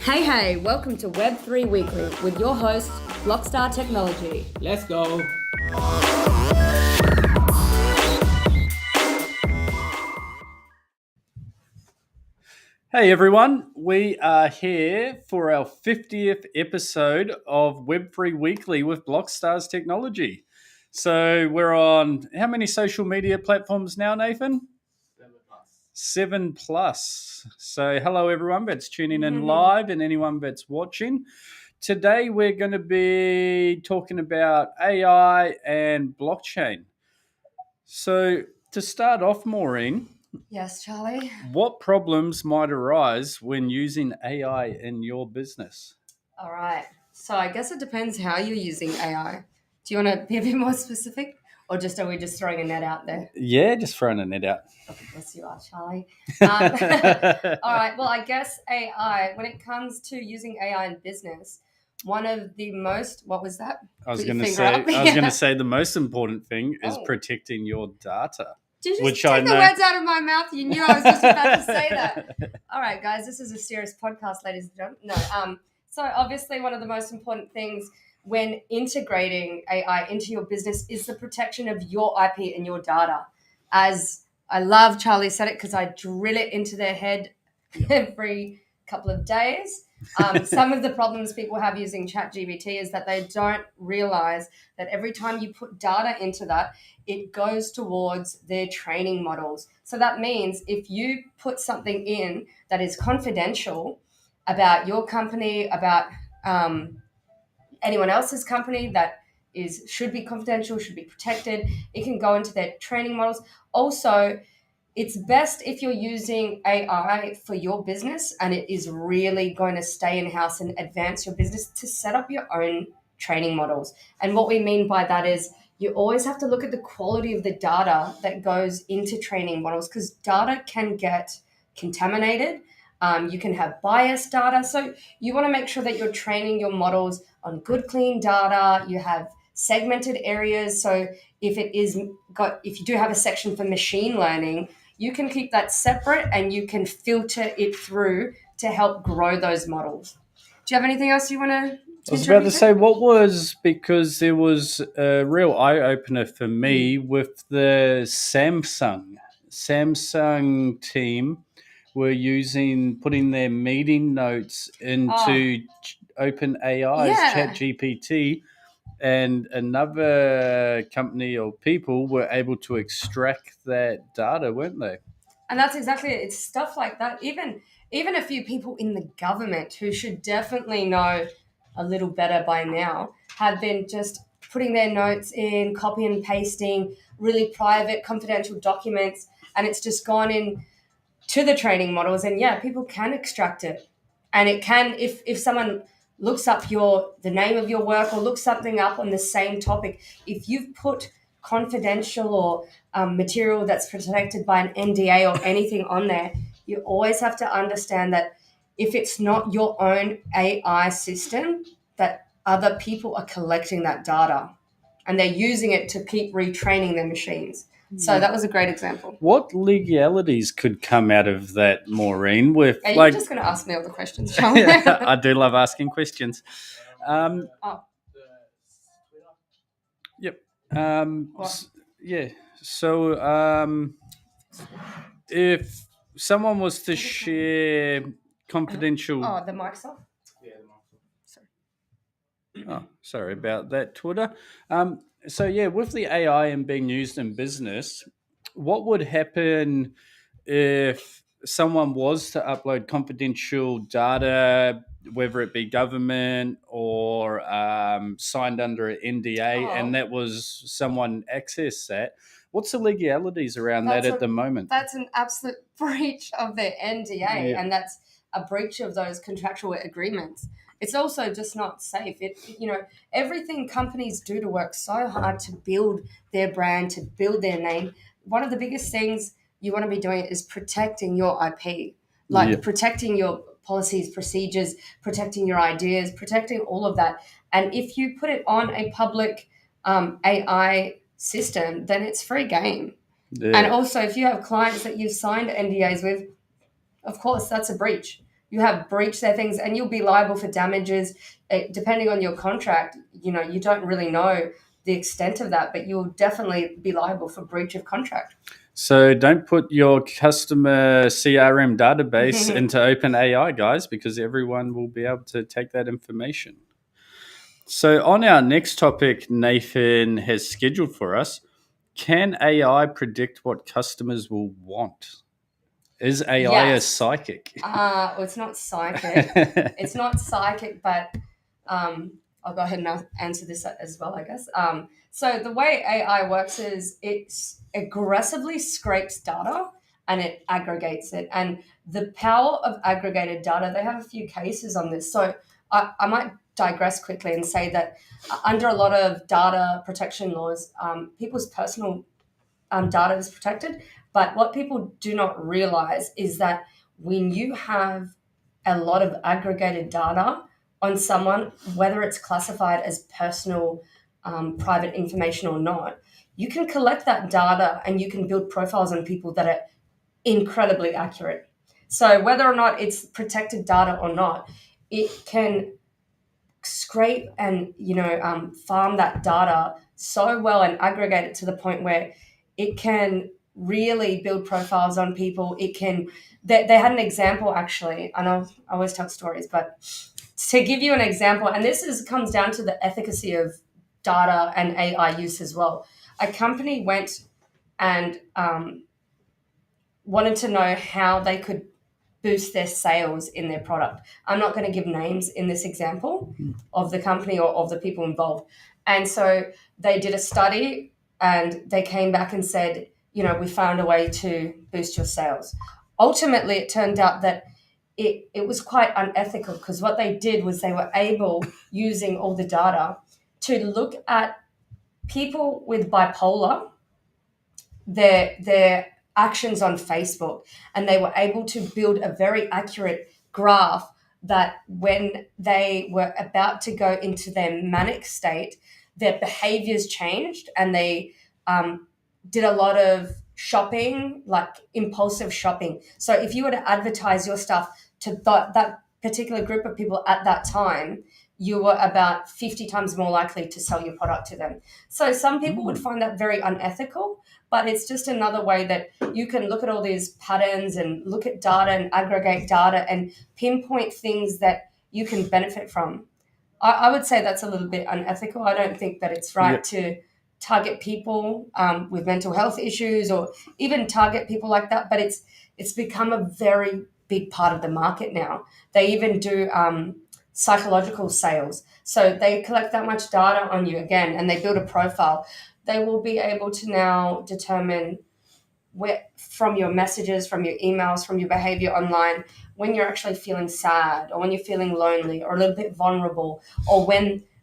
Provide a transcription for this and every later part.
Hey, welcome to Web3 Weekly with your host, Blockstar Technology. Let's go. Hey everyone, we are here for our 50th episode of Web3 Weekly with Blockstars Technology. So we're on how many social media platforms now, Nathan? 7 plus. So hello everyone that's tuning in live and anyone that's watching. Today we're going to be talking about AI and blockchain. So to start off, Maureen, Yes, Charlie. what problems might arise when using AI in your business? All right. So I guess it depends how you're using AI. Do you want to be a bit more specific? Or are we just throwing a net out there? Yeah, just throwing a net out. Yes, you are, Charlie. All right. Well, I guess AI, when it comes to using AI in business, one of the most, what was that? I was Put your going to finger say, up. I was going to say the most important thing is Oh. protecting your data. Did you Which just I take the know- words out of my mouth? You knew I was just about to say that. All right, guys, this is a serious podcast, ladies and gentlemen. No, so obviously one of the most important things when integrating AI into your business is the protection of your IP and your data. As I love Charlie said it because I drill it into their head every couple of days. Some of the problems people have using ChatGPT is that they don't realize that every time you put data into that, it goes towards their training models. So that means if you put something in that is confidential about your company, about anyone else's company that should be confidential, should be protected, it can go into their training models. Also, it's best if you're using AI for your business and it is really going to stay in-house and advance your business to set up your own training models. And what we mean by that is you always have to look at the quality of the data that goes into training models because data can get contaminated. You can have biased data. So you want to make sure that you're training your models on good, clean data. You have segmented areas. So if you do have a section for machine learning, you can keep that separate and you can filter it through to help grow those models. Do you have anything else you want to? I was about to say, because there was a real eye-opener for me with the Samsung team were putting their meeting notes into OpenAI's ChatGPT, and another company or people were able to extract that data, weren't they? And that's exactly it. It's stuff like that. Even a few people in the government who should definitely know a little better by now have been just putting their notes in, copy and pasting really private, confidential documents, and it's just gone in to the training models. And yeah, people can extract it. And it can, if someone looks up the name of your work or looks something up on the same topic, if you've put confidential or material that's protected by an NDA or anything on there, you always have to understand that if it's not your own AI system, that other people are collecting that data and they're using it to keep retraining their machines. So that was a great example. What legalities could come out of that, Maureen? With Are you just going to ask me all the questions, Charlie? I do love asking questions. Yep. Yeah. So, if someone was to share confidential, the mic's off. sorry about that, Twitter. So yeah, with the AI and being used in business, what would happen if someone was to upload confidential data, whether it be government or signed under an NDA, and that was someone accessed that? What's the legalities around that at the moment? That's an absolute breach of their NDA, and that's a breach of those contractual agreements. It's also just not safe. Everything companies do to work so hard to build their brand, to build their name. One of the biggest things you want to be doing is protecting your IP, protecting your policies, procedures, protecting your ideas, protecting all of that. And if you put it on a public AI system, then it's free game. Yeah. And also, if you have clients that you've signed NDAs with, of course, that's a breach. you have breached their things, and you'll be liable for damages. Depending on your contract, you don't really know the extent of that, but you'll definitely be liable for breach of contract. So don't put your customer CRM database into OpenAI, guys, because everyone will be able to take that information. So on our next topic, Nathan has scheduled for us, can AI predict what customers will want? Is AI a psychic? Well, it's not psychic. It's not psychic, but I'll go ahead and answer this as well, I guess. So the way AI works is it aggressively scrapes data and it aggregates it. And the power of aggregated data, they have a few cases on this. So I might digress quickly and say that under a lot of data protection laws, people's personal data is protected. But what people do not realize is that when you have a lot of aggregated data on someone, whether it's classified as personal, private information or not, you can collect that data and you can build profiles on people that are incredibly accurate. So whether or not it's protected data or not, it can scrape and farm that data so well and aggregate it to the point where it can really build profiles on people. It can. They had an example actually. I know I always tell stories, but to give you an example, and this comes down to the efficacy of data and AI use as well. A company went and wanted to know how they could boost their sales in their product. I'm not going to give names in this example of the company or of the people involved. And so they did a study and they came back and said, we found a way to boost your sales. Ultimately, it turned out that it was quite unethical, because what they did was they were able, using all the data, to look at people with bipolar, their actions on Facebook, and they were able to build a very accurate graph that when they were about to go into their manic state, their behaviors changed, and they did a lot of shopping, like impulsive shopping. So if you were to advertise your stuff to that particular group of people at that time, you were about 50 times more likely to sell your product to them. So some people would find that very unethical, but it's just another way that you can look at all these patterns and look at data and aggregate data and pinpoint things that you can benefit from. I would say that's a little bit unethical. I don't think that it's right to target people with mental health issues, or even target people like that. But it's become a very big part of the market now. They even do psychological sales. So they collect that much data on you again, and they build a profile. They will be able to now determine where, from your messages, from your emails, from your behavior online, when you're actually feeling sad, or when you're feeling lonely or a little bit vulnerable, or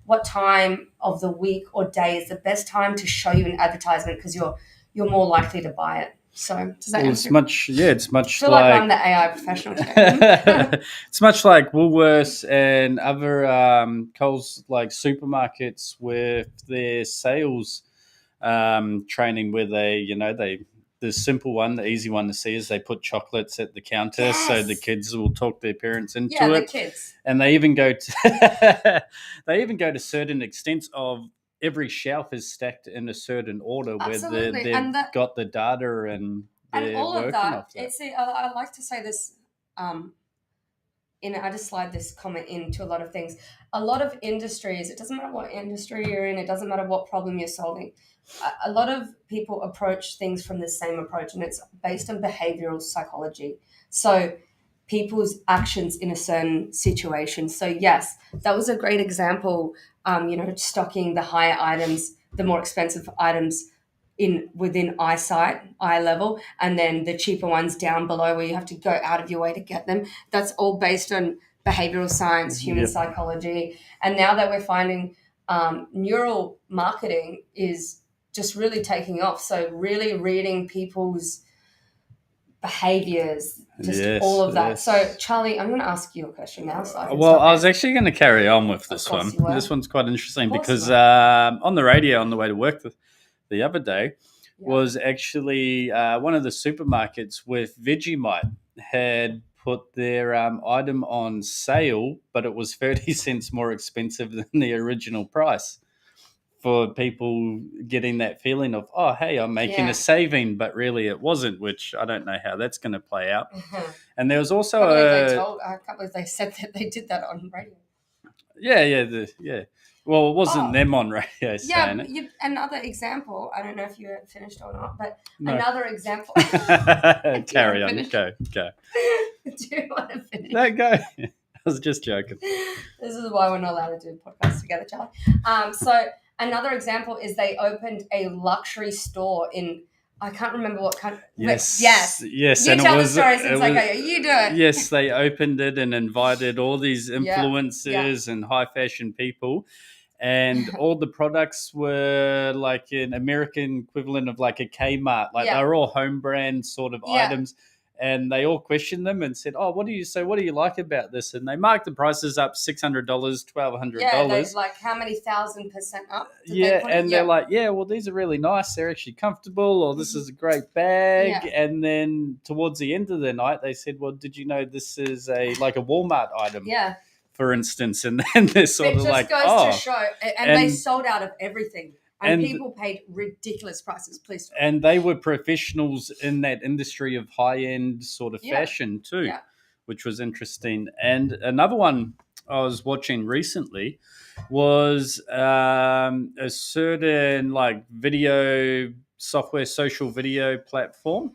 what time of the week or day is the best time to show you an advertisement, because you're more likely to buy it. So does that answer? It's much I feel like I'm the AI professional today. It's much like Woolworths and other Coles, like supermarkets, with their sales training, where the simple one, the easy one to see, is they put chocolates at the counter, so the kids will talk their parents into it. The kids. And they even go to certain extents of every shelf is stacked in a certain order. Absolutely. Where they've got the data and all of that. That. I like to say this. I just slide this comment into a lot of things. A lot of industries, it doesn't matter what industry you're in, it doesn't matter what problem you're solving. A lot of people approach things from the same approach, and it's based on behavioral psychology. So people's actions in a certain situation. So yes, that was a great example. Stocking the higher items, the more expensive items within eye level, and then the cheaper ones down below where you have to go out of your way to get them. That's all based on behavioral science, human psychology. And now that we're finding neural marketing is just really taking off. So really reading people's behaviors, all of that. So Charlie, I'm going to ask you a question now. So I was actually going to carry on with this one. This one's quite interesting, because on the radio on the way to work the other day was actually one of the supermarkets with Vegemite had put their item on sale, but it was 30 cents more expensive than the original price, for people getting that feeling of, oh, hey, I'm making a saving, but really it wasn't, which I don't know how that's going to play out. And there was also I can't believe they said that they did that on radio. Yeah. Well, it wasn't them on radio saying it. Another example, I don't know if you finished or not, but another example. Carry on, go. Do you want to finish? No, go. I was just joking. This is why we're not allowed to do podcasts together, Charlie. So another example is they opened a luxury store in, I can't remember what country. Yes. You and tell the story since I go, you do it. Yes, they opened it and invited all these influencers and high fashion people. And all the products were like an American equivalent of like a Kmart. Like they were all home brand sort of items. And they all questioned them and said, oh, what do you like about this? And they marked the prices up $600, $1,200. Yeah, they like how many 1,000% up? They're like, well, these are really nice. They're actually comfortable, or this is a great bag. Yeah. And then towards the end of the night, they said, well, did you know this is like a Walmart item? Yeah. For instance, and then they're sort of like, goes to show, and they sold out of everything. And people paid ridiculous prices, please. And they were professionals in that industry of high-end sort of fashion too, which was interesting. And another one I was watching recently was a certain like video software, social video platform.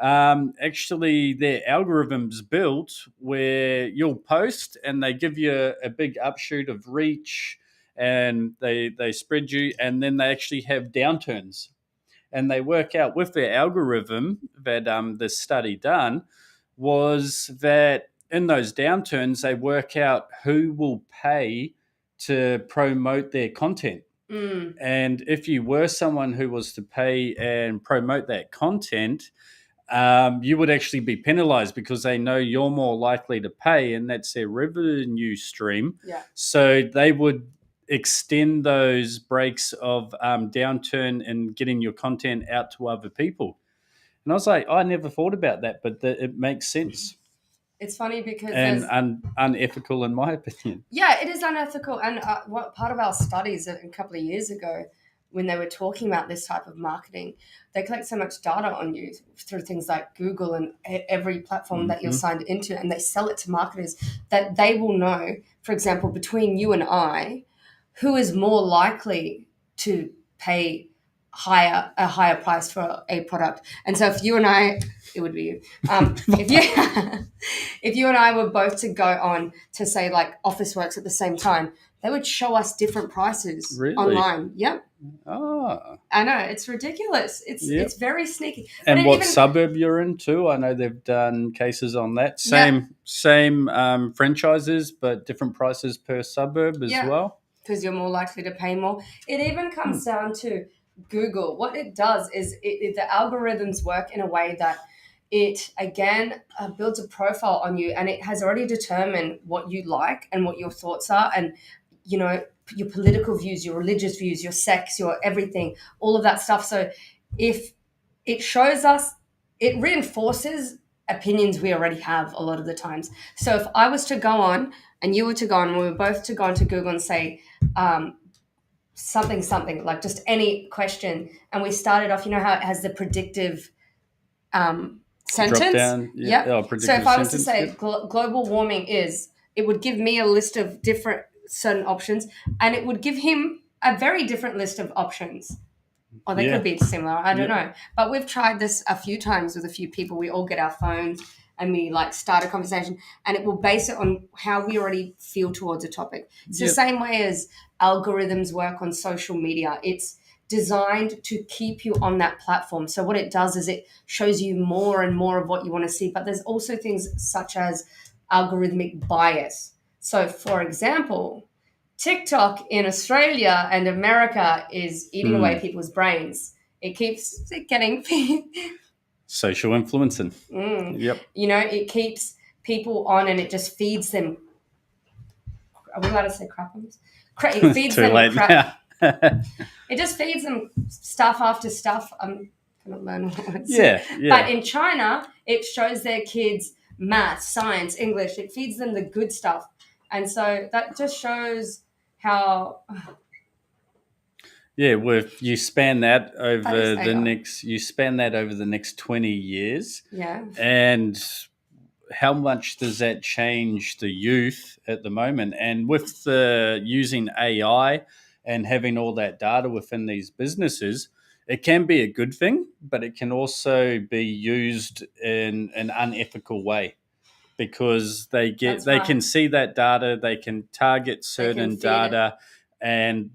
Actually, their algorithms built where you'll post and they give you a big upshoot of reach, and they spread you, and then they actually have downturns, and they work out with their algorithm that the study done was that in those downturns they work out who will pay to promote their content. And if you were someone who was to pay and promote that content, you would actually be penalized because they know you're more likely to pay, and that's their revenue stream. So they would extend those breaks of downturn and getting your content out to other people. And I was like, I never thought about that, but it makes sense. It's funny because unethical in my opinion. Yeah, it is unethical. And what part of our studies a couple of years ago, when they were talking about this type of marketing, they collect so much data on you through things like Google and every platform that you're signed into, and they sell it to marketers that they will know, for example, between you and I, who is more likely to pay a higher price for a product. And so if you and I, it would be you. If you and I were both to go on to say like Officeworks at the same time, they would show us different prices online. Yep. Oh. I know, it's ridiculous. It's very sneaky. And what suburb you're in too? I know they've done cases on that. Same franchises, but different prices per suburb as well. Because you're more likely to pay more. It even comes down to Google. What it does is the algorithms work in a way that it, again, builds a profile on you, and it has already determined what you like and what your thoughts are, and, you know, your political views, your religious views, your sex, your everything, all of that stuff. So if it shows us, it reinforces opinions we already have a lot of the times. So if I was to go on and you were to go on, and we were both to go onto Google and say something, like just any question, and we started off, you know how it has the predictive sentence? So if I was to say global warming is, it would give me a list of different certain options, and it would give him a very different list of options. Or they could be similar, I don't know. But we've tried this a few times with a few people. We all get our phones and we like start a conversation, and it will base it on how we already feel towards a topic. It's the same way as algorithms work on social media. It's designed to keep you on that platform. So what it does is it shows you more and more of what you want to see. But there's also things such as algorithmic bias. So for example, TikTok in Australia and America is eating away people's brains. It keeps getting social influencing. Yep. You know, it keeps people on, and it just feeds them. Are we allowed to say crap on this? It feeds them crap. It just feeds them stuff after stuff. I'm going to learn what I would say. Yeah. But in China, it shows their kids math, science, English. It feeds them the good stuff. And so that just shows how Yeah, with you span that that is over the AI. next 20 years, Yeah. and how much does that change the youth at the moment? And with the using AI and having all that data within these businesses, it can be a good thing, but it can also be used in an unethical way because That's they right. can see that data, they can target They can certain feed it. data, and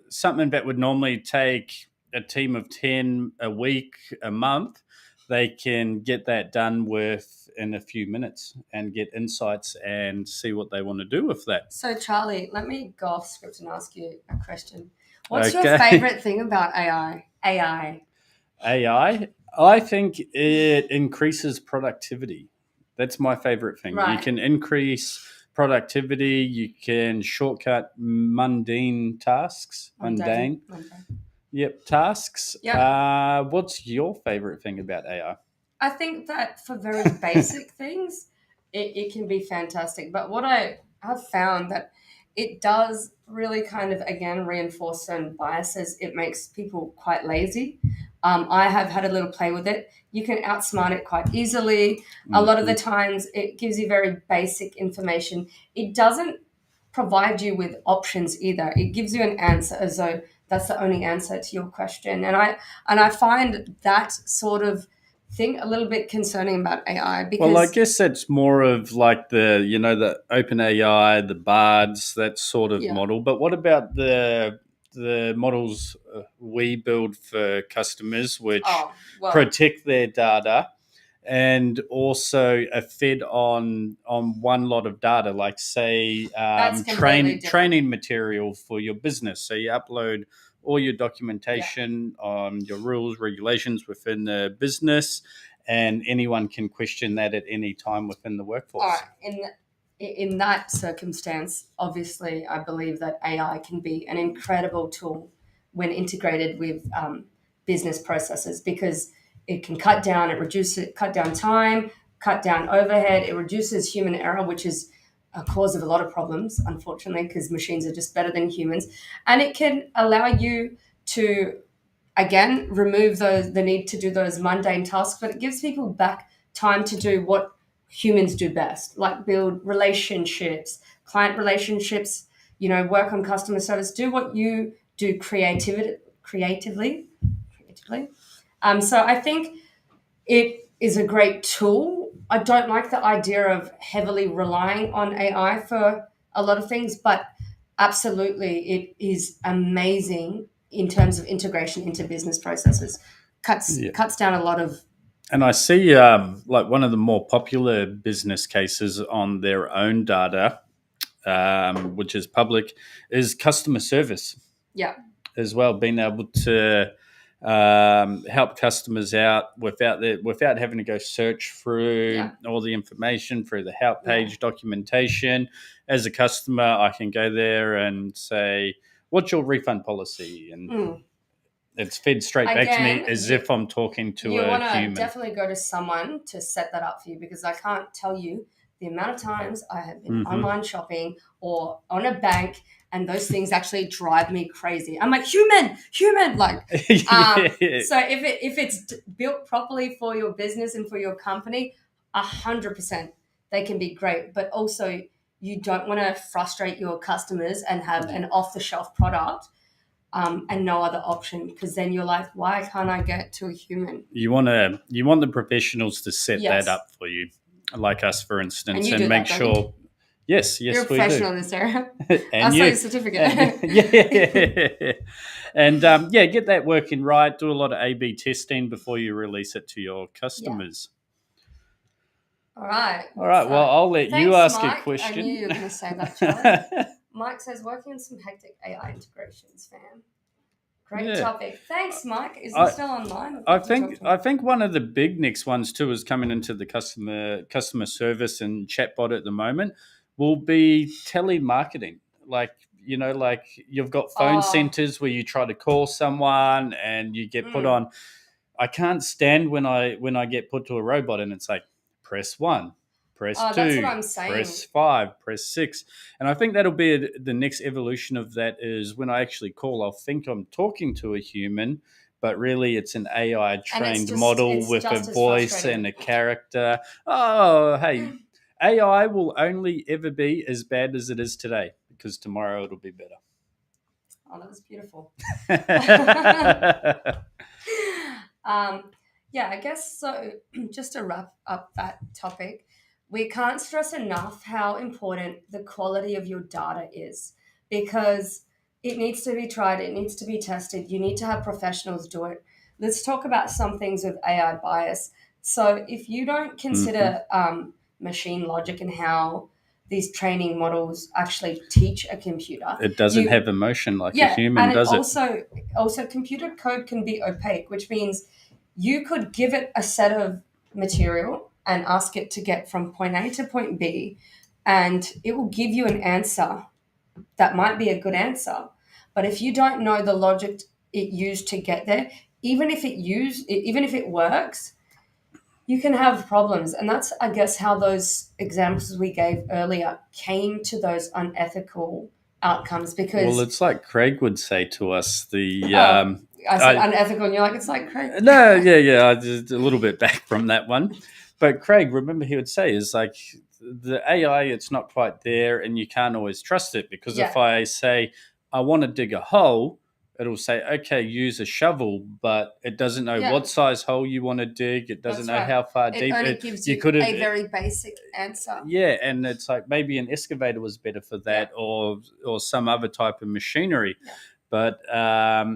something that would normally take a team of 10 a week, a month, they can get that done with in a few minutes and get insights and see what they want to do with that. So, Charlie, let me go off script and ask you a question. What's your Okay. favorite thing about AI? AI. I think it increases productivity. That's my favorite thing. You Right. can increase productivity, you can shortcut mundane tasks, Mundane. mundane. Mundane. Yep, tasks. Yep. What's your favorite thing about AI? I think that for very basic things, it can be fantastic. But what I have found that it does really kind of again reinforce certain biases. It makes people quite lazy. I have had a little play with it. You can outsmart it quite easily. A lot of the Mhm. times, it gives you very basic information. It doesn't provide you with options either. It gives you an answer as though that's the only answer to your question. And I find that sort of thing a little bit concerning about AI Well, I because guess that's more of like the open AI, the bards, that sort of yeah. model. But what about the models we build for customers, which Oh, well, protect their data and also are fed on one lot of data, like say that's completely different. training material for your business. So you upload all your Yeah. documentation on your rules, regulations within the business, and anyone can question that at any time within the All right. workforce. In that circumstance, obviously, I believe that AI can be an incredible tool when integrated with business processes because it can cut down time, cut down overhead. It reduces human error, which is a cause of a lot of problems, unfortunately, because machines are just better than humans, and it can allow you to again remove the need to do those mundane tasks, but it gives people back time to do what humans do best, like build relationships, client relationships, work on customer service, do what you do creatively. So I think it is a great tool. I don't like the idea of heavily relying on AI for a lot of things, but absolutely it is amazing in terms of integration into business processes. Cuts Yeah. cuts down a lot of And I see like one of the more popular business cases on their own data, which is public, is customer service yeah, as well, being able to help customers out without having to go search through yeah, all the information through the help yeah. page documentation. As a customer, I can go there and say, "What's your refund policy?" and Mm. it's fed straight back to me Again, as you if I'm talking to you a want to human. definitely go to someone to set that up for you because I can't tell you the amount of times I have been Hmm. online shopping or on a bank and those things actually drive me crazy. I'm like human like Yeah. so if it's built properly for your business and for your company 100% they can be great, but also you don't want to frustrate your customers and have an off the shelf product and no other option because then you're like, why can't I get to a human? You want the professionals to set that Yes. up for you, like us, for And instance, you and do make that, don't you? sure. Yes, You're a yes, we do. professional in this area. I'll And sell your you, and certificate. yeah, and yeah, get that working right. Do a lot of A/B testing before you release it to your Yeah. customers. All right. All right. Well, So I'll let you thanks, ask a Mike. I knew question. you were going to say that, Charlie. Mike says, working on some hectic AI integrations, fam. Great Yeah, topic. Thanks, Mike. Is he I still online? I'd love to talk to I him. think one of the big next ones too is coming into the customer service and chatbot at the moment will be telemarketing. Like like you've got phone Oh, centers where you try to call someone and you get put mm, on. I can't stand when I get put to a robot and it's like press one, press That's what 2, I'm saying. press 5, press 6. And I think that'll be the next evolution of that is when I actually call, I'll think I'm talking to a human, but really it's an AI And trained model it's with a just as voice and frustrating. a character. Oh, hey, AI will only ever be as bad as it is today because tomorrow it'll be better. Oh, that was beautiful. um, yeah, I guess so. Just to wrap up that topic, we can't stress enough how important the quality of your data is because it needs to be tried, it needs to be tested. You need to have professionals do it. Let's talk about some things with AI bias. So, if you don't Hmm. consider machine logic and how these training models actually teach a computer, It doesn't you have emotion like a yeah, human, and it does it? also computer code can be opaque, which means you could give it a set of material and ask it to get from point A to point B, and it will give you an answer that might be a good answer. But if you don't know the logic it used to get there, even if it works, you can have problems. And that's, I guess, how those examples we gave earlier came to those unethical outcomes Well, because it's like Craig would say to us. The oh, I said I unethical, and you're like, it's like Craig. no, yeah, yeah, I just a little bit back from that one. But Craig, remember, he would say is like the AI, it's not quite there, and you can't always trust it because if Yeah, I say I want to dig a hole, it'll say okay, use a shovel, but it doesn't know yeah, what size hole you want to dig. It doesn't that's know right. how far It deep. only gives You you could have, a very basic answer. yeah, and it's like maybe an excavator was better for Yeah, that, or some other type of machinery. yeah, But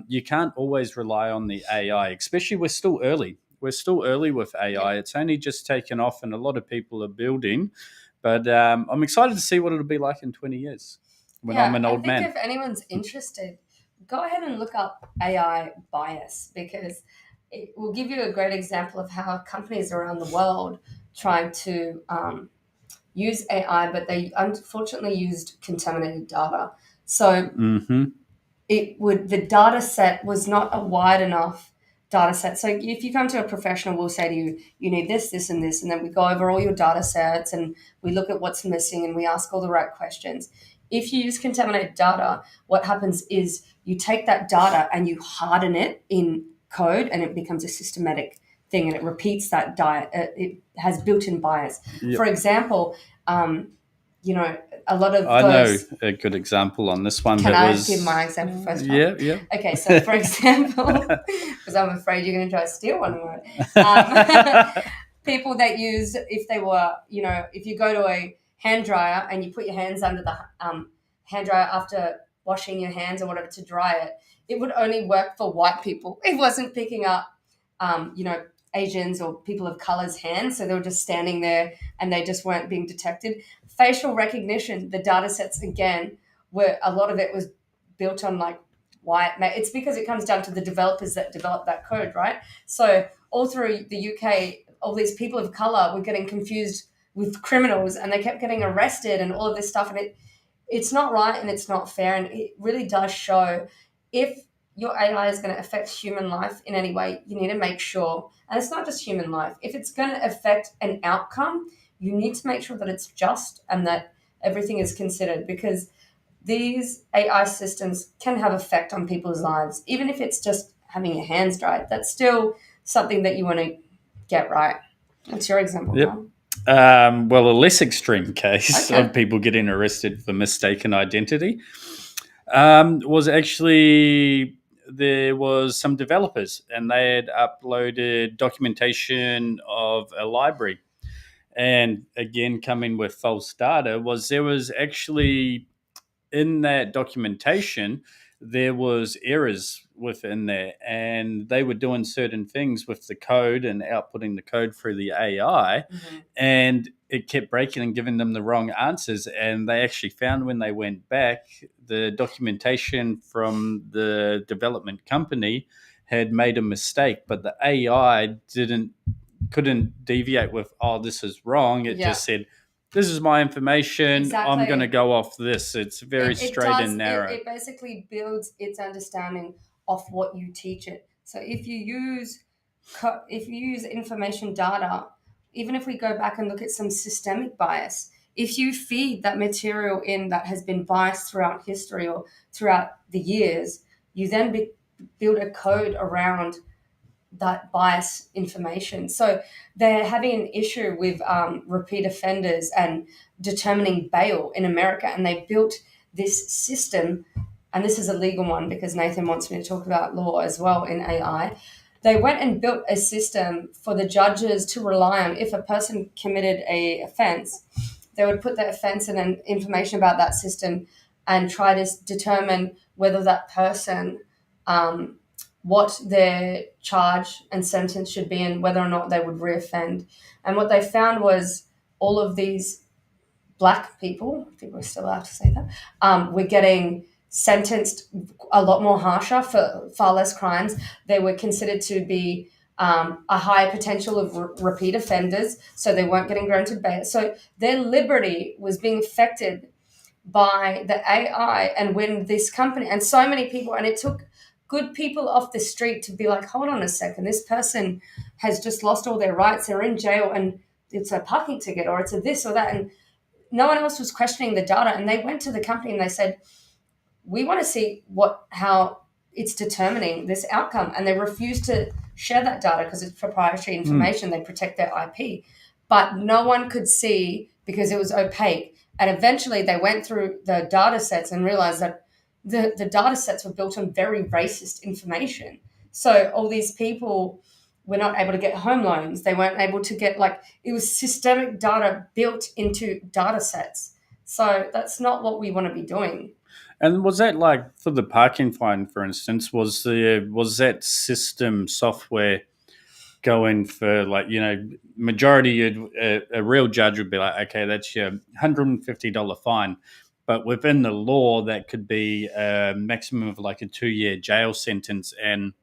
you can't always rely on the AI, especially we're still early. We're still early with yeah, AI. It's only just taken off, and a lot of people are building. But I'm excited to see what it'll be like in 20 years when I'm yeah. an I old think man. if anyone's interested, go ahead and look up AI bias because it will give you a great example of how companies around the world try to use AI, but they unfortunately used contaminated data. So Hmm. the data set was not a wide enough data set. So if you come to a professional, we'll say to you, you need this, this, and this, and then we go over all your data sets and we look at what's missing and we ask all the right questions. If you use contaminated data, what happens is you take that data and you harden it in code and it becomes a systematic thing and it repeats that diet. It has built-in bias. For Yep. example, um, you know, a lot of I know those. a good example on this one Can that I give my was, example first, John? yeah, yeah. Okay, so for example, because I'm afraid you're going to try to steal one of mine. Um, people that use, if they were, if you go to a hand dryer and you put your hands under the hand dryer after washing your hands or whatever to dry it, it would only work for white people. It wasn't picking up, Asians or people of color's hands. So they were just standing there and they just weren't being detected. Facial recognition, the data sets again, where a lot of it was built on like white. It's because it comes down to the developers that developed that code, right? So all through the UK, all these people of color were getting confused with criminals, and they kept getting arrested and all of this stuff. And it's not right and it's not fair, and it really does show if your AI is going to affect human life in any way, you need to make sure, and it's not just human life, if it's going to affect an outcome, you need to make sure that it's just and that everything is considered because these AI systems can have effect on people's lives, even if it's just having your hands dried. That's still something that you want to get right. What's your example, Yep. John? Well, a less extreme case of Okay. people getting arrested for mistaken identity was actually there was some developers and they had uploaded documentation of a library, and again coming with false data was there was actually in that documentation there was errors within there, and they were doing certain things with the code and outputting the code through the AI, Mm-hmm. and it kept breaking and giving them the wrong answers. And they actually found when they went back, the documentation from the development company had made a mistake, but the AI didn't couldn't deviate with, oh, this is wrong. It Yeah, just said, this is my information. I'm going to exactly. go off this. It's very It straight does, and narrow. it basically builds its understanding of what you teach it. So if you use information data even if we go back and look at some systemic bias, if you feed that material in that has been biased throughout history or throughout the years, you then build a code around that bias information. So they're having an issue with repeat offenders and determining bail in America. And they built this system, and this is a legal one because Nathan wants me to talk about law as well in AI. They went and built a system for the judges to rely on. If a person committed a offense, they would put the offense and information about that system and try to determine whether that person what their charge and sentence should be and whether or not they would reoffend. And what they found was all of these black people, I think we're still allowed to say that, were getting sentenced a lot more harsher for far less crimes. They were considered to be a higher potential of repeat offenders, so they weren't getting granted bail. So their liberty was being affected by the AI. And when this company, and so many people, and it took good people off the street to be like, hold on a second, this person has just lost all their rights, they're in jail, and it's a parking ticket or it's a this or that. And no one else was questioning the data. And they went to the company and they said, we want to see how it's determining this outcome. And they refused to share that data because it's proprietary information. They protect their IP. But no one could see because it was opaque. And eventually they went through the data sets and realized that the data sets were built on very racist information. So all these people were not able to get home loans. They weren't able to get, it was systemic data built into data sets. So that's not what we want to be doing. And was that like for the parking fine, for instance? Was that system software going for majority? A real judge would be like, okay, that's your $150 fine, but within the law that could be a maximum of like a 2-year jail sentence, and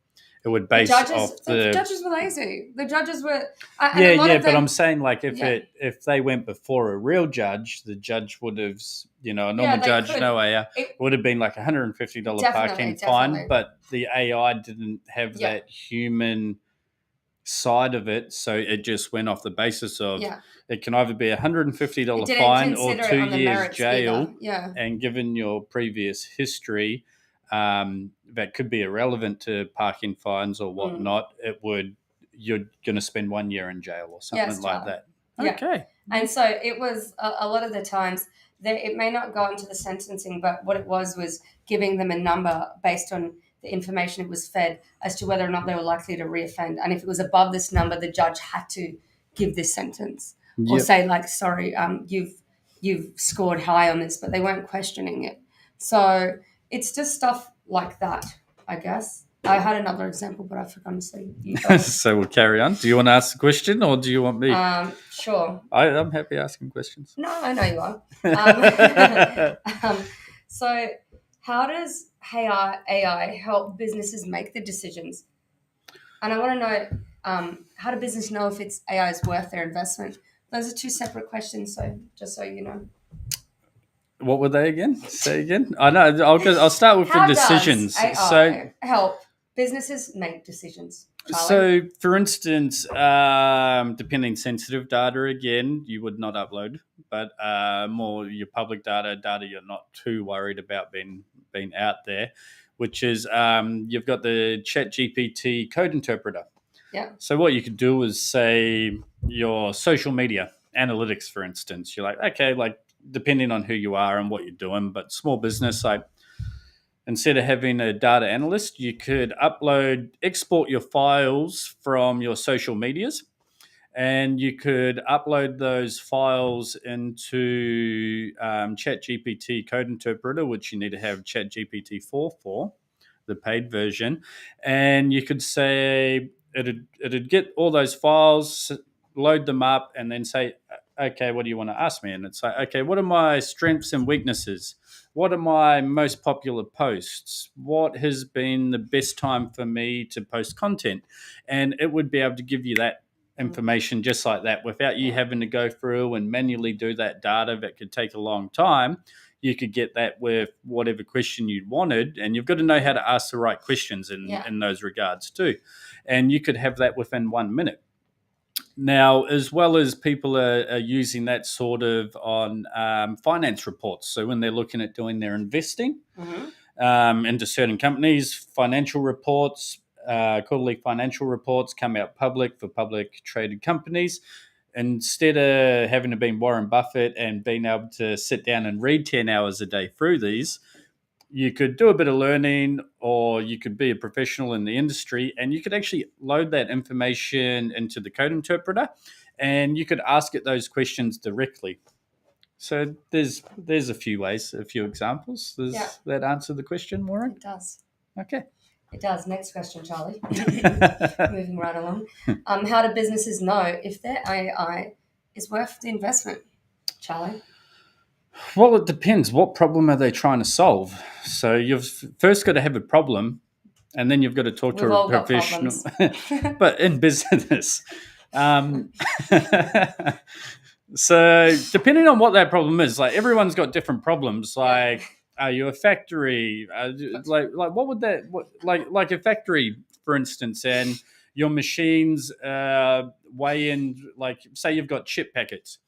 it would base off the judges were lazy. The judges were but I'm saying if they went before a real judge, the judge would have, a normal judge, it would have been like $150 parking fine, but the AI didn't have that human side of it, so it just went off the basis of it can either be $150 fine or 2 years jail. And given your previous history, that could be irrelevant to parking fines or whatnot. You're going to spend 1 year in jail or something like that. Okay. And so it was a lot of the times that it may not go into the sentencing, but what it was giving them a number based on the information it was fed as to whether or not they were likely to reoffend. And if it was above this number, the judge had to give this sentence or say sorry, you've scored high on this, but they weren't questioning it. So it's just stuff like that, I guess. I had another example, but I've forgotten to say. So we'll carry on. Do you want to ask a question or do you want me? Sure. I'm happy asking questions. No, I know you are. So how does AI help businesses make the decisions? And I want to know, how do business know if it's AI is worth their investment? Those are two separate questions, so just so you know. What were they again? Say again. I know. I'll start with the decisions. Does AI help businesses make decisions? Charlie? So, for instance, depending sensitive data, again, you would not upload, but more your public data you're not too worried about being out there, which is you've got the ChatGPT code interpreter. Yeah. So what you could do is say your social media analytics, for instance. You're like, okay, depending on who you are and what you're doing, but small business, instead of having a data analyst, you could export your files from your social medias, and you could upload those files into ChatGPT Code Interpreter, which you need to have ChatGPT 4 for, the paid version. And you could say it'd get all those files, load them up, and then say, okay, what do you want to ask me? And it's like, okay, what are my strengths and weaknesses? What are my most popular posts? What has been the best time for me to post content? And it would be able to give you that information just like that without you having to go through and manually do that data that could take a long time. You could get that with whatever question you wanted, and you've got to know how to ask the right questions in those regards too. And you could have that within 1 minute. Now, as well as people are using that sort of on finance reports. So when they're looking at doing their investing into certain companies, financial reports, quarterly financial reports come out public for public traded companies. Instead of having to be Warren Buffett and being able to sit down and read 10 hours a day through these, you could do a bit of learning, or you could be a professional in the industry, and you could actually load that information into the code interpreter, and you could ask it those questions directly. So there's a few ways, a few examples. Does that answer the question, Maureen? It does. Okay. It does. Next question, Charlie. Moving right along. How do businesses know if their AI is worth the investment, Charlie? Well, it depends. What problem are they trying to solve? So you've first got to have a problem, and then you've got to talk to a professional. But in business, so depending on what that problem is, like everyone's got different problems. Like, are you a factory? Like what would that like a factory, for instance, and your machines weigh in, like say you've got chip packets.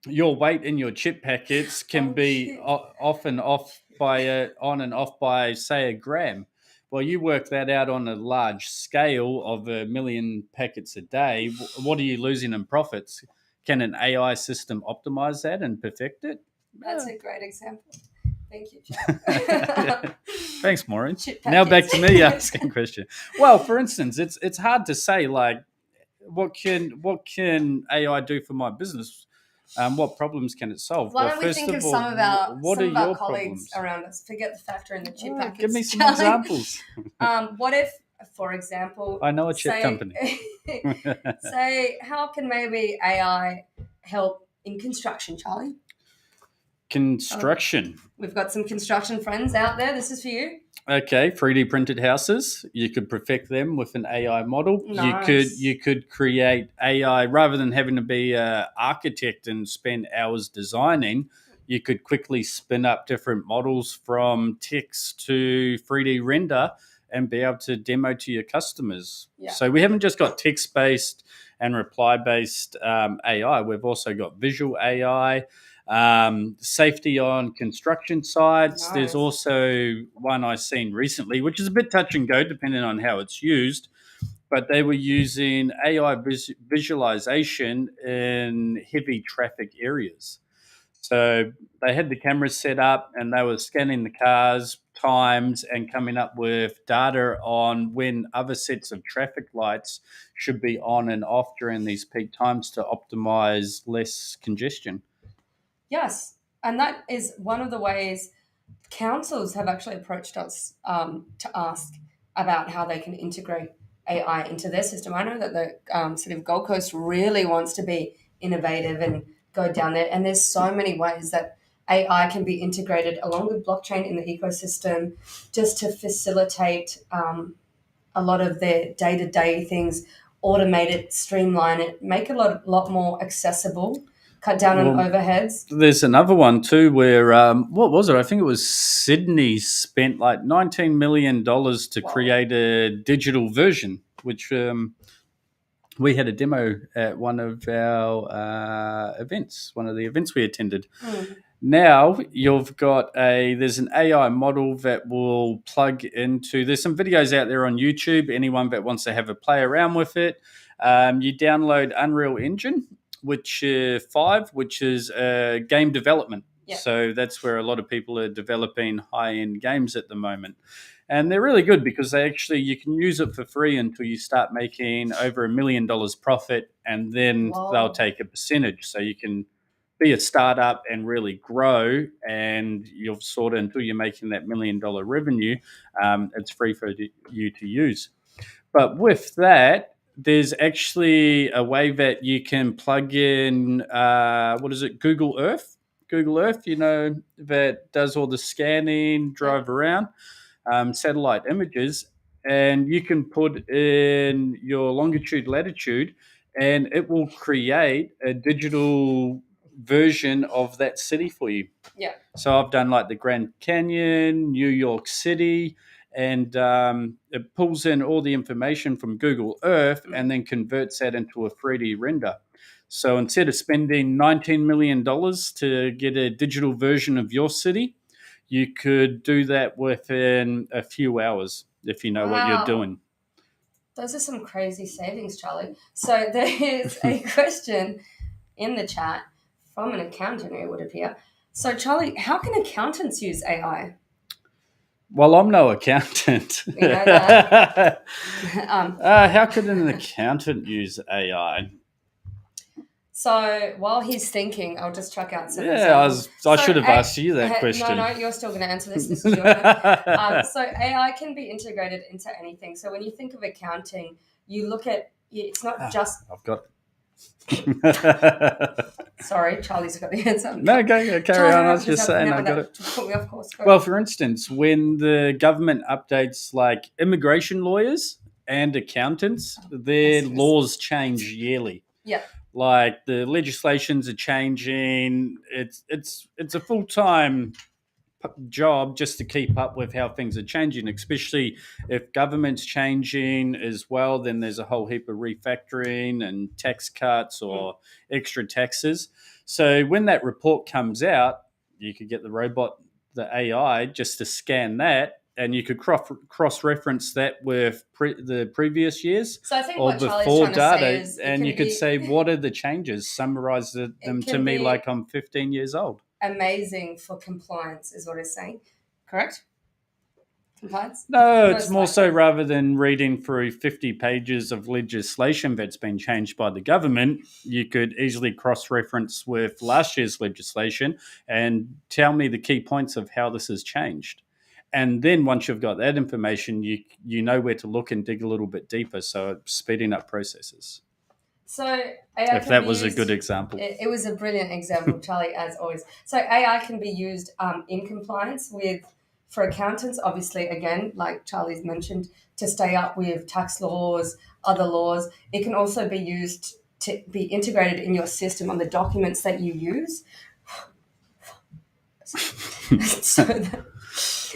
Your weight in your chip packets can be often off by on and off by say a gram. Well, you work that out on a large scale of 1,000,000 packets a day. What are you losing in profits? Can an AI system optimize that and perfect it? That's a great example. Thank you, Jack. Thanks, Maureen. Now back to me asking a question. Well, for instance, it's hard to say like what can AI do for my business? What problems can it solve? Why don't we think of some of our colleagues problems around us? Forget the factor and the chip packets. Give me some examples. What if, for example, I know a chip company. Say, how can maybe AI help in construction, Charlie? Construction. We've got some construction friends out there. This is for you. Okay, 3D printed houses. You could perfect them with an AI model. Nice. You could create AI rather than having to be an architect and spend hours designing. You could quickly spin up different models from text to 3D render and be able to demo to your customers. Yeah. So we haven't just got text-based and reply-based AI. We've also got visual AI. Safety on construction sites. Nice. There's also one I've seen recently, which is a bit touch and go depending on how it's used, but they were using AI visualization in heavy traffic areas. So they had the cameras set up and they were scanning the cars, times, and coming up with data on when other sets of traffic lights should be on and off during these peak times to optimize less congestion. Yes, and that is one of the ways councils have actually approached us to ask about how they can integrate AI into their system. I know that the City of Gold Coast really wants to be innovative and go down there, and there's so many ways that AI can be integrated along with blockchain in the ecosystem just to facilitate a lot of their day-to-day things, automate it, streamline it, make it a lot more accessible. Cut down on overheads. There's another one too where, what was it? I think it was Sydney spent like $19 million to create a digital version, which we had a demo at one of our events, one of the events we attended. Now you've got there's an AI model that will plug into, there's some videos out there on YouTube. Anyone that wants to have a play around with it, you download Unreal Engine, which is game development. Yeah. So that's where a lot of people are developing high-end games at the moment. And they're really good because you can use it for free until you start making over $1 million profit, and then they'll take a percentage. So you can be a startup and really grow, and you'll sort of, until you're making that $1 million revenue, it's free for you to use. But with that, there's actually a way that you can plug in, Google Earth? Google Earth, that does all the scanning, drive around, satellite images, and you can put in your longitude, latitude, and it will create a digital version of that city for you. Yeah. So I've done like the Grand Canyon, New York City, and it pulls in all the information from Google Earth and then converts that into a 3D render. So instead of spending $19 million to get a digital version of your city, you could do that within a few hours if you know what you're Wow. doing. Those are some crazy savings, Charlie. So there is a question in the chat from an accountant, it would appear. So, Charlie, how can accountants use AI? Well, I'm no accountant. We know that. How could an accountant use AI? So while he's thinking, I'll just chuck out some Yeah, examples. I should have asked you that question. No, you're still going to answer this. This is your turn. So AI can be integrated into anything. So when you think of accounting, you look at it's not just. I've got. Sorry, Charlie's got the answer. No, go carry on. I was just saying I got it. Put me off course. Well, for instance, when the government updates like immigration lawyers and accountants, their laws change yearly. Yeah. Like the legislations are changing. It's a full-time job just to keep up with how things are changing, especially if government's changing as well. Then there's a whole heap of refactoring and tax cuts or extra taxes. So when that report comes out, you could get the AI, just to scan that, and you could cross-reference that with the previous years so I think or what Charlie's before trying data, to say is and you could say, what are the changes? Summarize them to me like I'm 15 years old. Amazing for compliance is what it's saying. Correct? Compliance? No, it's more so rather than reading through 50 pages of legislation that's been changed by the government, you could easily cross-reference with last year's legislation and tell me the key points of how this has changed. And then once you've got that information, you know where to look and dig a little bit deeper, so it's speeding up processes. So AI if that was a good example. It was a brilliant example, Charlie, as always. So AI can be used in compliance for accountants, obviously, again, like Charlie's mentioned, to stay up with tax laws, other laws. It can also be used to be integrated in your system on the documents that you use.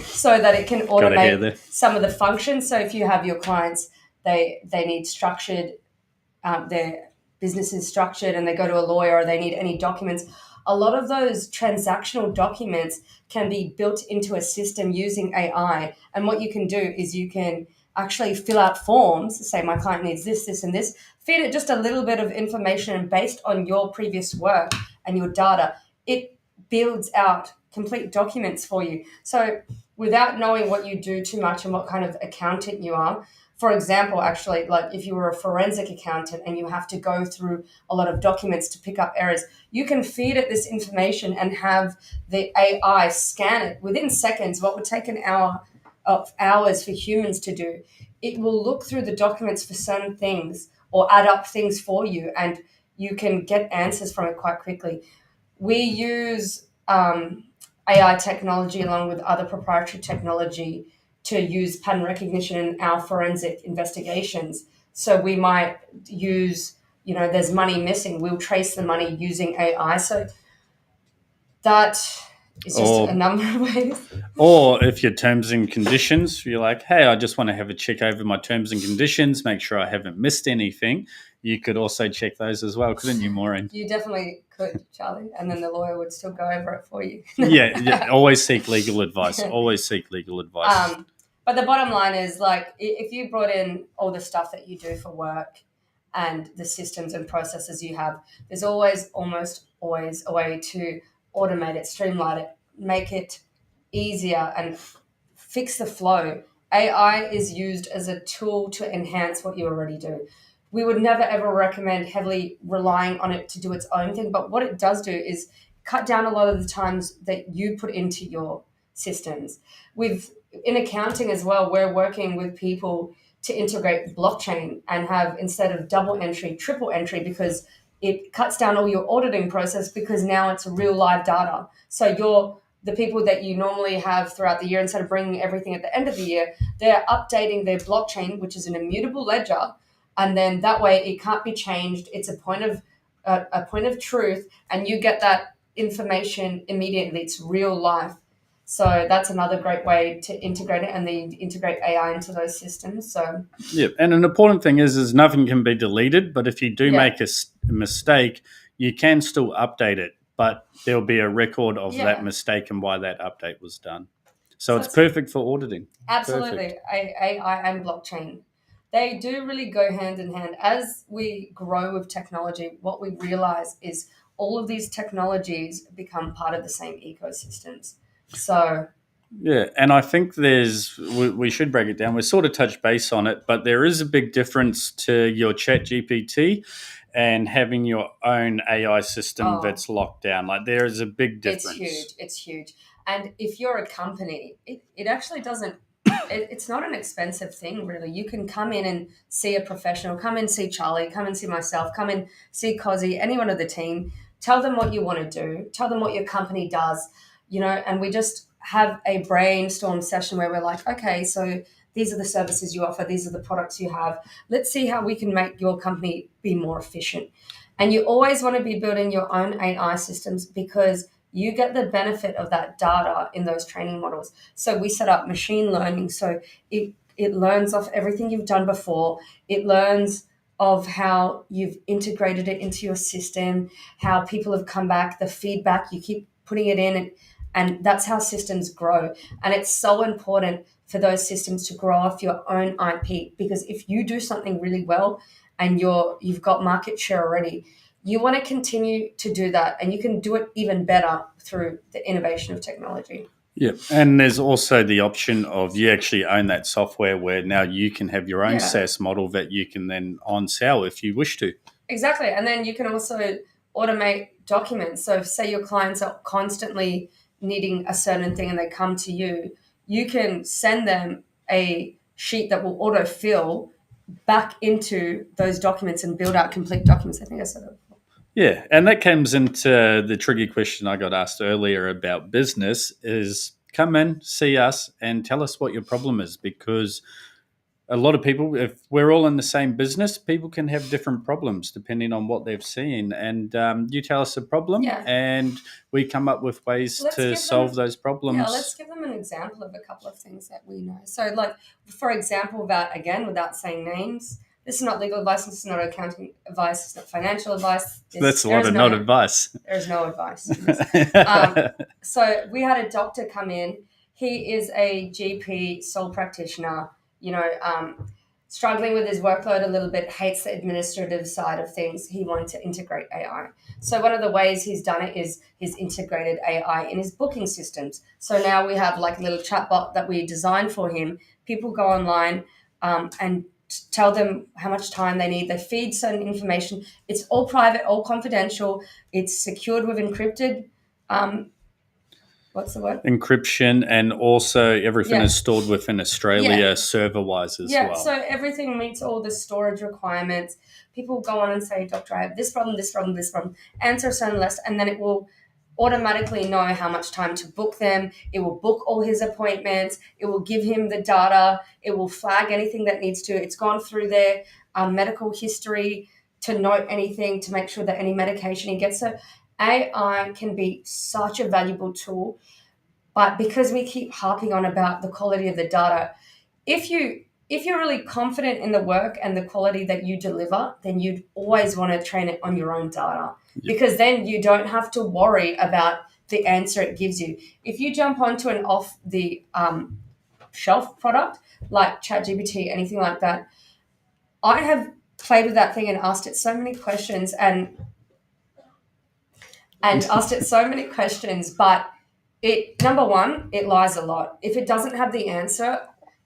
so that it can automate some of the functions. So if you have your clients, they need structured, their business is structured and they go to a lawyer or they need any documents. A lot of those transactional documents can be built into a system using AI. And what you can do is you can actually fill out forms, say my client needs this, this, and this, feed it just a little bit of information, and based on your previous work and your data, it builds out complete documents for you. So without knowing what you do too much and what kind of accountant you are, for example, actually, like if you were a forensic accountant and you have to go through a lot of documents to pick up errors, you can feed it this information and have the AI scan it within seconds. What would take an hour of hours for humans to do, it will look through the documents for certain things or add up things for you, and you can get answers from it quite quickly. We use AI technology along with other proprietary technology to use pattern recognition in our forensic investigations. So we might use, there's money missing. We'll trace the money using AI. So that is just a number of ways. Or if your terms and conditions, you're like, hey, I just want to have a check over my terms and conditions, make sure I haven't missed anything. You could also check those as well, couldn't you, Maureen? You definitely could, Charlie, and then the lawyer would still go over it for you. yeah, always seek legal advice. Always seek legal advice. But the bottom line is, like, if you brought in all the stuff that you do for work and the systems and processes you have, there's almost always a way to automate it, streamline it, make it easier and fix the flow. AI is used as a tool to enhance what you already do. We would never, ever recommend heavily relying on it to do its own thing. But what it does do is cut down a lot of the times that you put into your systems. In accounting as well, we're working with people to integrate blockchain and have, instead of double entry, triple entry, because it cuts down all your auditing process, because now it's real live data. So the people that you normally have throughout the year, instead of bringing everything at the end of the year, they're updating their blockchain, which is an immutable ledger. And then that way it can't be changed. It's a point of truth, and you get that information immediately. It's real life. So that's another great way to integrate it, and then integrate AI into those systems. So Yeah, and an important thing is nothing can be deleted, but if you do yeah, make a mistake, you can still update it, but there'll be a record of that yeah. mistake and why that update was done. So So it's that's perfect for auditing. Perfect. absolutely AI and blockchain. They do really go hand in hand. As we grow with technology, what we realize is all of these technologies become part of the same ecosystems. So Yeah, and I think we should break it down. We sort of touched base on it, but there is a big difference to your Chat GPT and having your own AI system oh, that's locked down. Like there is a big it's huge. difference. It's huge. And if you're a company, it actually doesn't, it's not an expensive thing, really. You can come in and see a professional, come and see Charlie, come and see myself, come and see Cozzy, anyone of the team. Tell them what you want to do, tell them what your company does, and we just have a brainstorm session where we're like, okay, so these are the services you offer, these are the products you have. Let's see how we can make your company be more efficient. And you always want to be building your own AI systems because you get the benefit of that data in those training models. So we set up machine learning. So it learns off everything you've done before. It learns of how you've integrated it into your system, how people have come back, the feedback, you keep putting it in, and that's how systems grow. And it's so important for those systems to grow off your own IP, because if you do something really well and you've got market share already, you want to continue to do that, and you can do it even better through the innovation of technology. Yeah, and there's also the option of you actually own that software where now you can have your own Yeah, SaaS model that you can then on sell if you wish to. exactly. And then you can also automate documents. So if, say, your clients are constantly needing a certain thing and they come to you, you can send them a sheet that will autofill back into those documents and build out complete documents. I think I said it. Yeah, and that comes into the tricky question I got asked earlier about business is come in, see us, and tell us what your problem is because a lot of people, if we're all in the same business, people can have different problems depending on what they've seen. And you tell us a problem, Yeah. and we come up with ways Let's to give solve them those Yeah, let's problems. give them an example of a couple of things that we know. So, like, for example, without saying names, this is not legal advice, this is not accounting advice, it's not financial advice. That's a lot of not advice. There is no advice in this. Um, so we had a doctor come in. He is a GP, sole practitioner, you know, struggling with his workload a little bit, hates the administrative side of things. He wanted to integrate AI. So one of the ways he's done it is he's integrated AI in his booking systems. So now we have like a little chatbot that we designed for him. People go online and tell them how much time they need. They feed certain information. It's all private, all confidential. It's secured with encrypted. Um, what's the word? Encryption, and also everything Yeah, is stored within yeah, Australia server wise as yeah. So well. everything meets all the storage requirements. People go on and say, "Doctor, I have this problem, this problem, this problem." Answer a certain list, and then it will automatically know how much time to book them. It will book all his appointments. It will give him the data. It will flag anything that needs to. It's gone through their medical history to note anything to make sure that any medication he gets. So AI can be such a valuable tool, but because we keep harping on about the quality of the data, if you're really confident in the work and the quality that you deliver, then you'd always want to train it on your own data, Yep. because then you don't have to worry about the answer it gives you. If you jump onto an off the shelf product like ChatGPT, anything like that, I have played with that thing and asked it so many questions and asked it so many questions, but it, number one, it lies a lot. If it doesn't have the answer,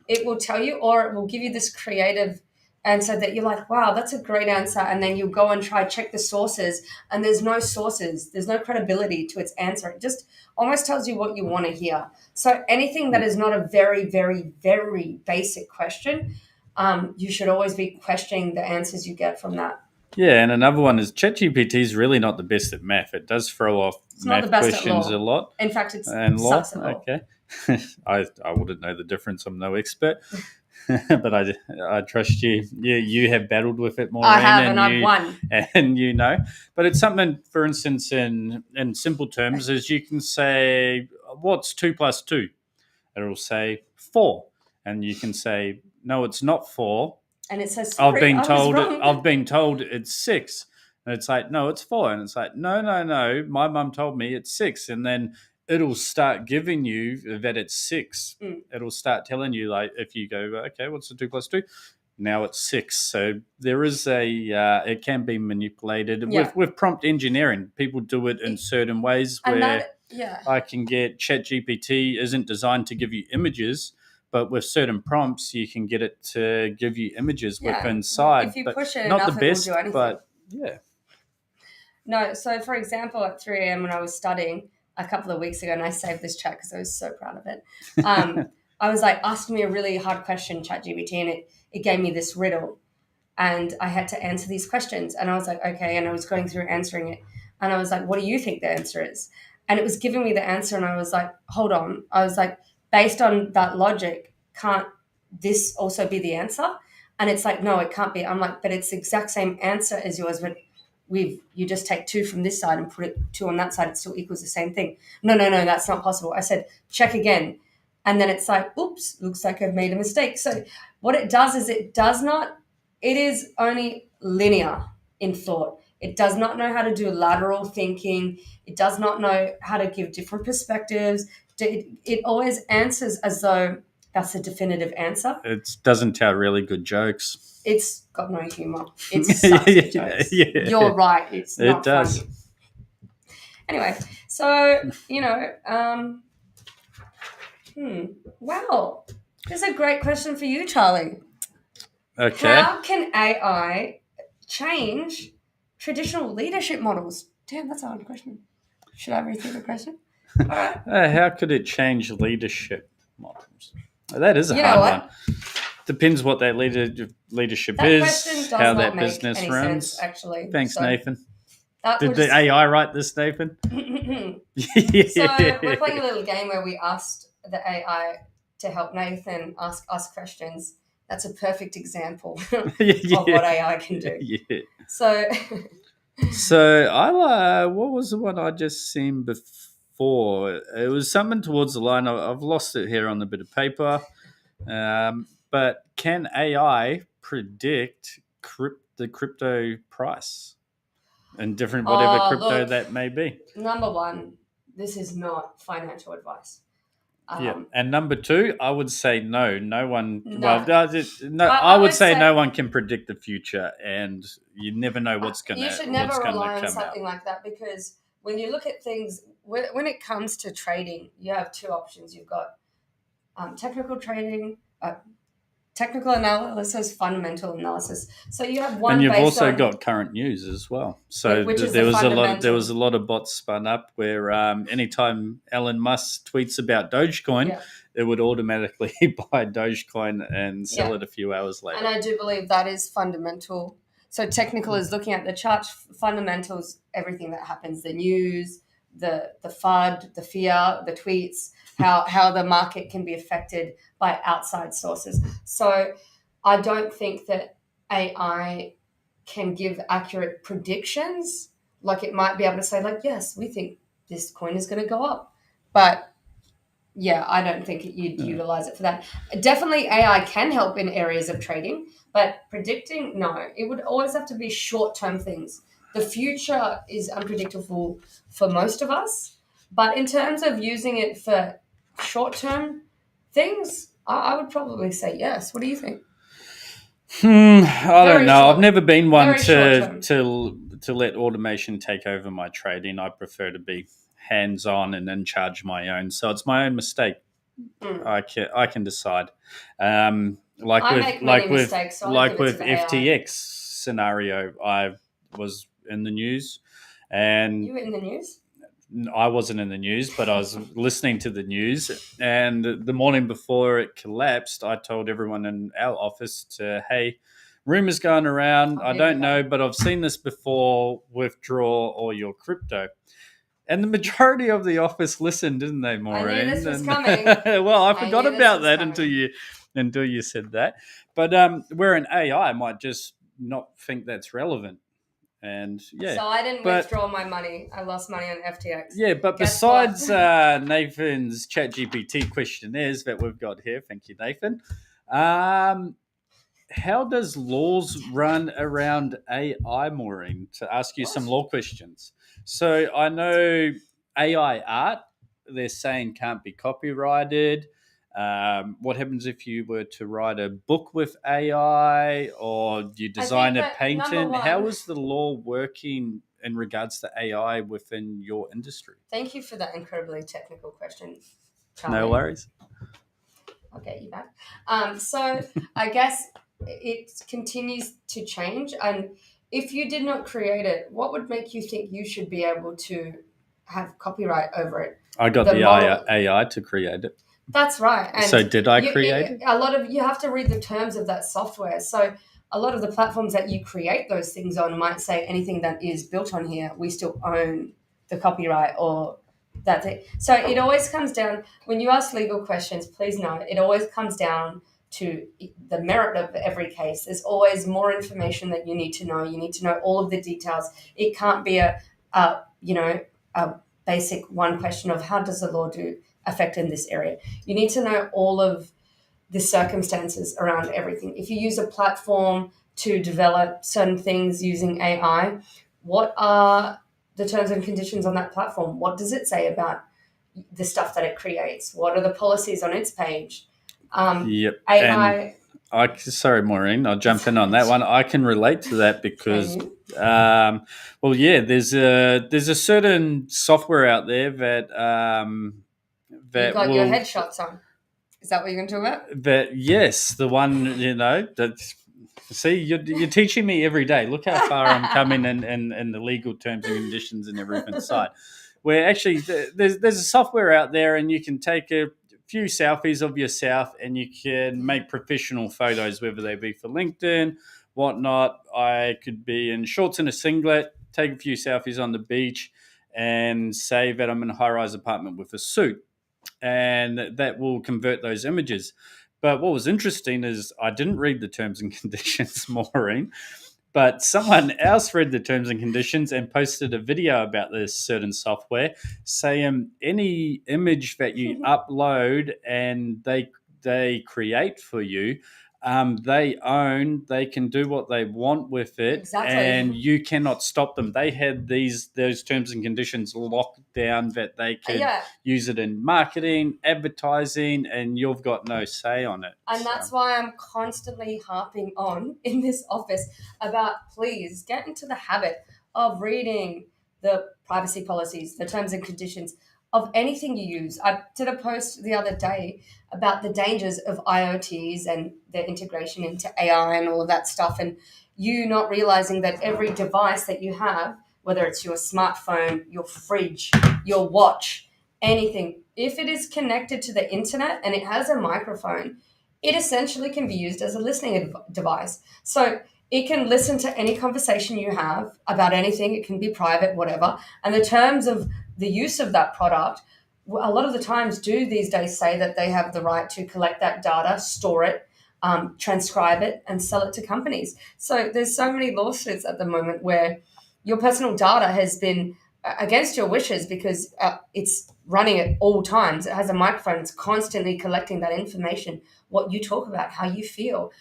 it will tell you, or it will give you this creative answer that you're like, wow, that's a great answer. And then you'll go and try check the sources, and there's no sources, there's no credibility to its answer. It just almost tells you what you want to hear. So anything that is not a very, very, very basic question, you should always be questioning the answers you get from that. Yeah, and another one is ChatGPT is really not the best at math. It does throw off It's not the math best at questions a law. lot In fact, it and law. sucks at law. Okay. I wouldn't know the difference. I'm no expert, but I trust you. You have battled with it, I Maureen, have, and I've won. and you know. But it's something, for instance, in simple terms, is you can say what's 2 plus 2? It'll say 4. And you can say, no, it's not 4. And it says, sorry, I've been told it's 6. And it's like, no, it's 4. And it's like, no. My mum told me it's 6. And then it'll start giving you that it's 6. It'll start telling you, like, if you go, okay, what's the 2 plus 2? Now it's 6. So there is it can be manipulated with prompt engineering. People do it in certain ways where I can get ChatGPT isn't designed to give you images, but with certain prompts, you can get it to give you images with inside. If you push it not enough, the best, it will do anything. but yeah. No, so for example, at 3 a.m. when I was studying a couple of weeks ago, and I saved this chat because I was so proud of it, I was like, ask me a really hard question, ChatGPT, and it gave me this riddle. And I had to answer these questions. And I was like, okay. And I was going through answering it. And I was like, what do you think the answer is? And it was giving me the answer. And I was like, hold on. I was like, based on that logic, can't this also be the answer? And it's like, no, it can't be. I'm like, but it's the exact same answer as yours. But you just take 2 from this side and put it 2 on that side. It still equals the same thing. No, that's not possible. I said, check again. And then it's like, oops, looks like I've made a mistake. So what it does is it is only linear in thought. It does not know how to do lateral thinking. It does not know how to give different perspectives. It always answers as though that's a definitive answer. It doesn't tell really good jokes. It's got no humor. It sucks at jokes. Yeah. You're right. It's not funny. Anyway, so, wow. This is a great question for you, Charlie. Okay. How can AI change traditional leadership models? Damn, that's a hard question. Should I read through the question? All right. How could it change leadership models? That is a hard one. Depends what that leadership is, how that business runs. Sense, actually. Thanks, Nathan. Did the AI write this, Nathan? So we're playing a little game where we asked the AI to help Nathan ask us questions. That's a perfect example of what AI can do. Yeah. So what was the one I just seen before? It was something towards the line. I've lost it here on the bit of paper. But can AI predict the crypto price and different whatever crypto that may be? Number one, this is not financial advice. And number 2, I would say no. No one. No. Well, I would say no one can predict the future, and you never know what's going to come out. You should never rely on something like that, because when you look at things, when it comes to trading, you have 2 options. You've got technical trading, technical analysis, fundamental analysis. So you have one. And you've also got current news as well. So there was a lot of bots spun up where anytime Elon Musk tweets about Dogecoin, it would automatically buy Dogecoin and sell it a few hours later. And I do believe that is fundamental. So technical is looking at the charts, fundamentals, everything that happens, the news, the FUD, the fear, the tweets, how the market can be affected by outside sources. So I don't think that AI can give accurate predictions. Like, it might be able to say, like, yes, we think this coin is going to go up. But yeah, I don't think you'd utilize it for that. Definitely AI can help in areas of trading, but predicting, no. It would always have to be short-term things. The future is unpredictable for most of us, but in terms of using it for short-term things, I would probably say yes. What do you think? I don't know. I've never been one to let automation take over my trading. I prefer to be hands-on and in charge of my own. So it's my own mistake. I can decide. Like with FTX scenario, I was in the news, and you were in the news. I wasn't in the news, but I was listening to the news. And the morning before it collapsed, I told everyone in our office hey, rumors going around. I don't know, but I've seen this before. Withdraw all your crypto. And the majority of the office listened, didn't they, Maureen? I knew this was coming. Well, I forgot about that until you said that. But where an AI might just not think that's relevant. And yeah, So I didn't but- withdraw my money. I lost money on FTX. Yeah, but Guess what? besides Nathan's ChatGPT questionnaires that we've got here, thank you, Nathan. How does laws run around AI, Maureen? To ask you some law questions. So I know AI art, they're saying can't be copyrighted. What happens if you were to write a book with AI or you design a that, painting? number one- How is the law working in regards to AI within your industry? Thank you for that incredibly technical question, Charlie. No worries. I'll get you back. So I guess it continues to change. And if you did not create it, what would make you think you should be able to have copyright over it? I got the AI to create it. That's right. And so did I create it? You have to read the terms of that software. So a lot of the platforms that you create those things on might say anything that is built on here, we still own the copyright or that thing. So it always comes down, when you ask legal questions, please know, it always comes down to the merit of every case. There's always more information that you need to know. You need to know all of the details. It can't be a basic one question of how does the law affect in this area. You need to know all of the circumstances around everything. If you use a platform to develop certain things using AI, what are the terms and conditions on that platform? What does it say about the stuff that it creates? What are the policies on its page? Yep. AI. Sorry, Maureen, I'll jump in on that one. I can relate to that because, there's a certain software out there that you got your headshots on. Is that what you're going to talk about? That yes, the one that. See, you're teaching me every day. Look how far I'm coming in the legal terms and conditions and everything side. Where actually there's a software out there and you can take a few selfies of yourself and you can make professional photos, whether they be for LinkedIn, whatnot. I could be in shorts and a singlet, take a few selfies on the beach and say that I'm in a high-rise apartment with a suit. And that will convert those images. But what was interesting is I didn't read the terms and conditions, Maureen, but someone else read the terms and conditions and posted a video about this certain software saying any image that you upload and they create for you, they can do what they want with it. Exactly. And you cannot stop them. They had those terms and conditions locked down that they could use it in marketing, advertising, and you've got no say on it. And that's why I'm constantly harping on in this office about please get into the habit of reading the privacy policies, the terms and conditions of anything you use. I did a post the other day about the dangers of IoTs and their integration into AI and all of that stuff, and you not realizing that every device that you have, whether it's your smartphone, your fridge, your watch, anything, if it is connected to the internet and it has a microphone, it essentially can be used as a listening device. So it can listen to any conversation you have about anything. It can be private, whatever. And the terms of the use of that product, a lot of the times do these days say that they have the right to collect that data, store it, transcribe it, and sell it to companies. So there's so many lawsuits at the moment where your personal data has been against your wishes because it's running at all times. It has a microphone. It's constantly collecting that information, what you talk about, how you feel.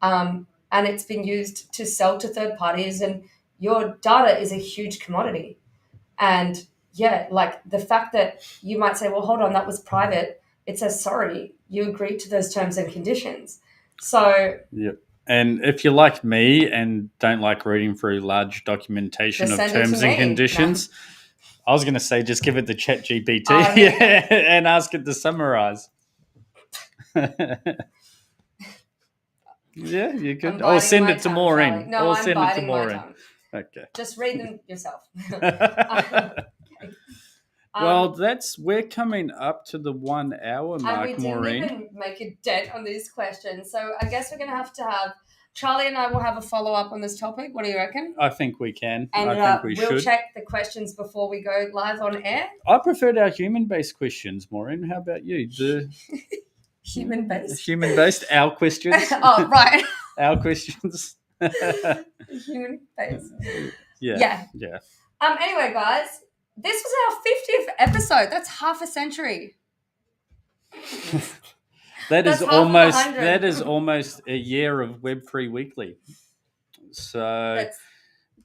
And it's been used to sell to third parties, and your data is a huge commodity. And like the fact that you might say, well, hold on, that was private. It says, sorry, you agreed to those terms and conditions. So yep. And if you're like me and don't like reading through large documentation of terms and conditions, I was going to say just give it the ChatGPT and ask it to summarize. Yeah, you could. Or send it to Maureen. No, or I'm send it to Maureen. Okay. Just read them yourself. Well, we're coming up to the 1 hour mark, and we Maureen. didn't even make a dent on these questions. So I guess we're going to have Charlie and I will have a follow-up on this topic. What do you reckon? I think we can. And I think we'll check the questions before we go live on air. I preferred our human-based questions, Maureen. How about you? Human-based? Human-based, our questions. Oh, right. Our questions. Human-based. Yeah. Anyway, guys, this was our 50th episode. That's half a century. That is That's half of 100. that is almost a year of Web3 Weekly. So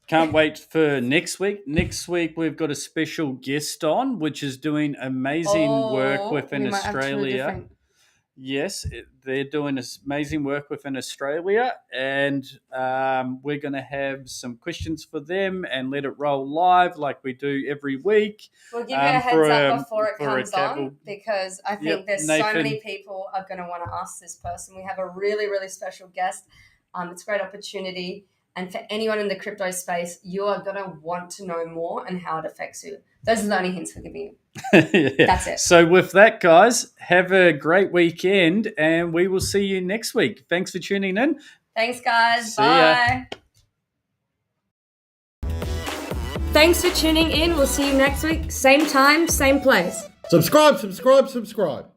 can't wait for next week. Next week we've got a special guest on, which is doing amazing work within Australia. Yes, they're doing amazing work within Australia, and we're going to have some questions for them and let it roll live like we do every week. We'll give you a heads up before it comes on, because I think there's so many people are going to want to ask this person. We have a really, really special guest. It's a great opportunity. And for anyone in the crypto space, you are going to want to know more and how it affects you. Those are the only hints we're giving you. That's it. So with that, guys, have a great weekend, and we will see you next week. Thanks for tuning in. Thanks, guys. Bye. Thanks for tuning in. We'll see you next week. Same time, same place. Subscribe.